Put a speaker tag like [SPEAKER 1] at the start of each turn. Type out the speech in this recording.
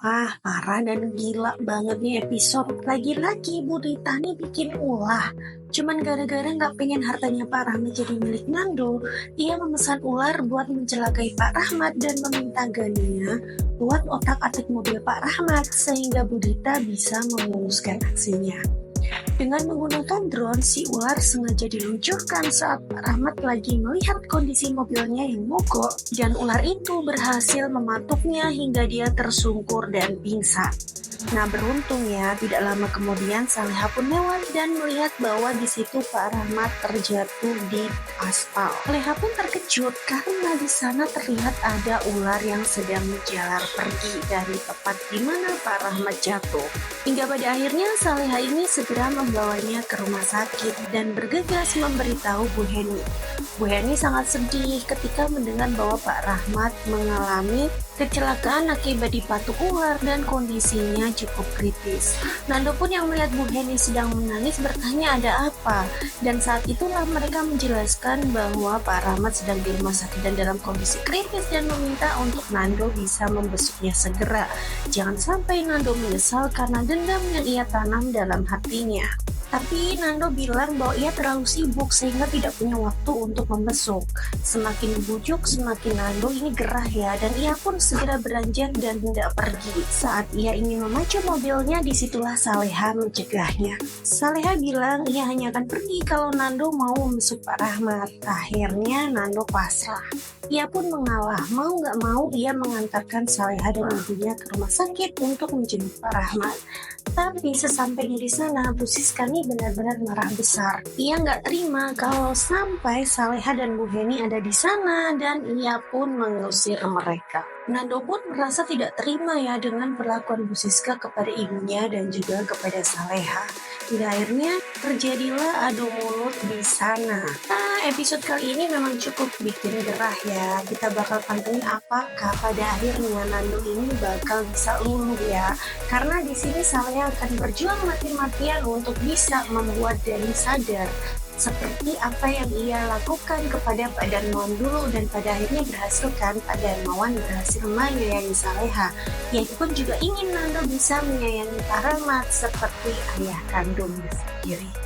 [SPEAKER 1] Wah, parah dan gila banget nih episode. Lagi-lagi Bu Rita nih bikin ulah. Cuman gara-gara nggak pengen hartanya Pak Rahmat jadi milik Nando, ia memesan ular buat mencelakai Pak Rahmat dan meminta Gania buat otak-atik mobil Pak Rahmat sehingga Bu Rita bisa memuluskan aksinya. Dengan menggunakan drone, si ular sengaja diluncurkan saat Pak Rahmat lagi melihat kondisi mobilnya yang mogok, dan ular itu berhasil mematuknya hingga dia tersungkur dan pingsan. Nah, beruntung ya, tidak lama kemudian Saleha pun lewat dan melihat bahwa di situ Pak Rahmat terjatuh di aspal. Saleha pun terkejut karena di sana terlihat ada ular yang sedang menjalar pergi dari tempat di mana Pak Rahmat jatuh. Hingga pada akhirnya Saleha ini segera membawanya ke rumah sakit dan bergegas memberitahu Bu Heni. Bu Heni sangat sedih ketika mendengar bahwa Pak Rahmat mengalami kecelakaan akibat dipatuk ular dan kondisinya cukup kritis. Nando pun yang melihat Bu Heni sedang menangis bertanya ada apa, dan saat itulah mereka menjelaskan bahwa Pak Rahmat sedang di rumah sakit dan dalam kondisi kritis dan meminta untuk Nando bisa membesuknya segera. Jangan sampai Nando menyesal karena dendam yang ia tanam dalam hatinya. Tapi Nando bilang bahwa ia terlalu sibuk sehingga tidak punya waktu untuk membesuk. Semakin dibujuk, semakin Nando ini gerah ya, dan ia pun segera beranjak dan hendak pergi. Saat ia ingin memacu mobilnya, disitulah Saleha mencegahnya. Saleha bilang ia hanya akan pergi kalau Nando mau membesuk Pak Rahmat. Akhirnya Nando pasrah. Ia pun mengalah, mau gak mau ia mengantarkan Saleha dan ibunya ke rumah sakit untuk menjemput Pak Rahmat. Tapi sesampainya di sana, Bu Siska ini benar-benar marah besar. Ia nggak terima kalau sampai Saleha dan Bu Heni ada di sana dan ia pun mengusir mereka. Nando pun merasa tidak terima ya dengan perlakuan Bu Siska kepada ibunya dan juga kepada Saleha. Hingga akhirnya terjadilah adu mulut di sana. Nah, episode kali ini memang cukup bikin gerah ya. Kita bakal pantengin apakah pada akhirnya Nando ini bakal bisa luluh ya. Karena di sini Saleha akan berjuang mati-matian untuk bisa membuat Dani sadar seperti apa yang ia lakukan kepada Pak Darmawan dulu, dan pada akhirnya berhasil kan Pak Darmawan berhasil menyayangi Saleha. Ia pun juga ingin Nando bisa menyayangi Pak Rahmat seperti ayah kandungnya sendiri.